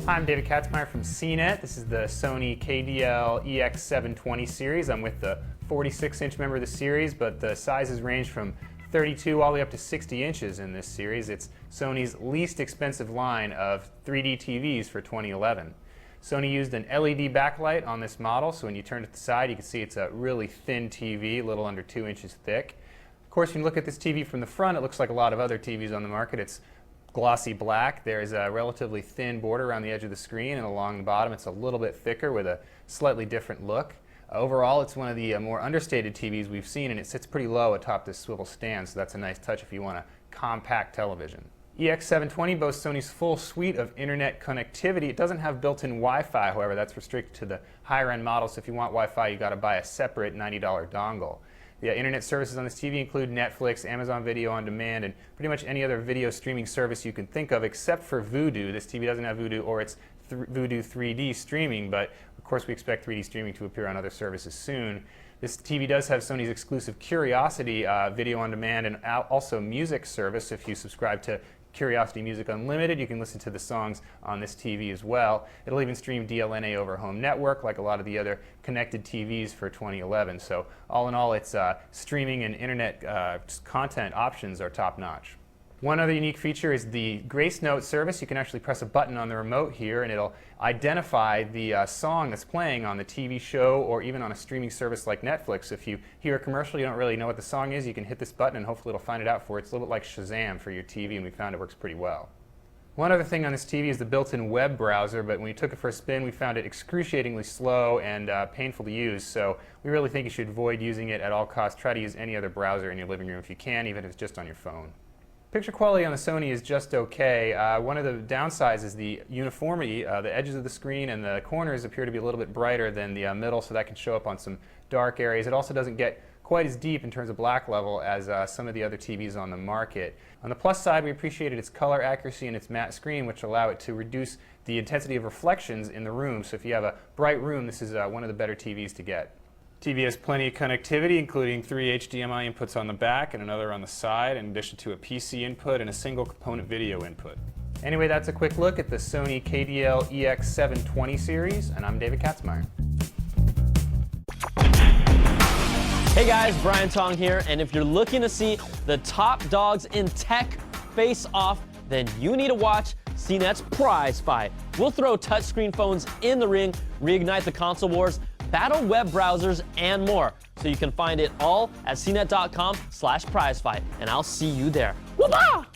Hi, I'm David Katzmeyer from CNET. This is the Sony KDL46EX720 series. I'm with the 46-inch member of the series, but the sizes range from 32 all the way up to 60 inches in this series. It's Sony's least expensive line of 3D TVs for 2011. Sony used an LED backlight on this model, so when you turn it to the side, you can see it's a really thin TV, a little under 2 inches thick. Of course, when you look at this TV from the front, it looks like a lot of other TVs on the market. It's glossy black. There's a relatively thin border around the edge of the screen, and along the bottom it's a little bit thicker with a slightly different look. Overall, it's one of the more understated TVs we've seen, and it sits pretty low atop this swivel stand, so that's a nice touch if you want a compact television. EX720 boasts Sony's full suite of internet connectivity. It doesn't have built-in Wi-Fi, however. That's restricted to the higher-end models, so if you want Wi-Fi, you've got to buy a separate $90 dongle. The internet services on this TV include Netflix, Amazon Video on Demand, and pretty much any other video streaming service you can think of except for Vudu. This TV doesn't have Vudu or it's Vudu 3D streaming, but of course we expect 3D streaming to appear on other services soon. This TV does have Sony's exclusive Curiosity Video on Demand and also music service. If you subscribe to Curiosity Music Unlimited, you can listen to the songs on this TV as well. It'll even stream DLNA over home network like a lot of the other connected TVs for 2011. So all in all, its streaming and internet content options are top-notch. One other unique feature is the Grace Note service. You can actually press a button on the remote here and it'll identify the song that's playing on the TV show or even on a streaming service like Netflix. If you hear a commercial, you don't really know what the song is, you can hit this button and hopefully it'll find it out for you. It's a little bit like Shazam for your TV, and we found it works pretty well. One other thing on this TV is the built-in web browser, but when we took it for a spin, we found it excruciatingly slow and painful to use, so we really think you should avoid using it at all costs. Try to use any other browser in your living room if you can, even if it's just on your phone. Picture quality on the Sony is just okay. One of the downsides is the uniformity. The edges of the screen and the corners appear to be a little bit brighter than the middle, so that can show up on some dark areas. It also doesn't get quite as deep in terms of black level as some of the other TVs on the market. On the plus side, we appreciated its color accuracy and its matte screen, which allow it to reduce the intensity of reflections in the room. So if you have a bright room, this is one of the better TVs to get. TV has plenty of connectivity, including 3 HDMI inputs on the back and another on the side, in addition to a PC input and a single component video input. Anyway, that's a quick look at the Sony KDL-EX720 series, and I'm David Katzmeyer. Hey guys, Brian Tong here, and if you're looking to see the top dogs in tech face off, then you need to watch CNET's Prize Fight. We'll throw touchscreen phones in the ring, reignite the console wars, battle web browsers, and more. So you can find it all at cnet.com/prizefight, and I'll see you there. Whoop-ah!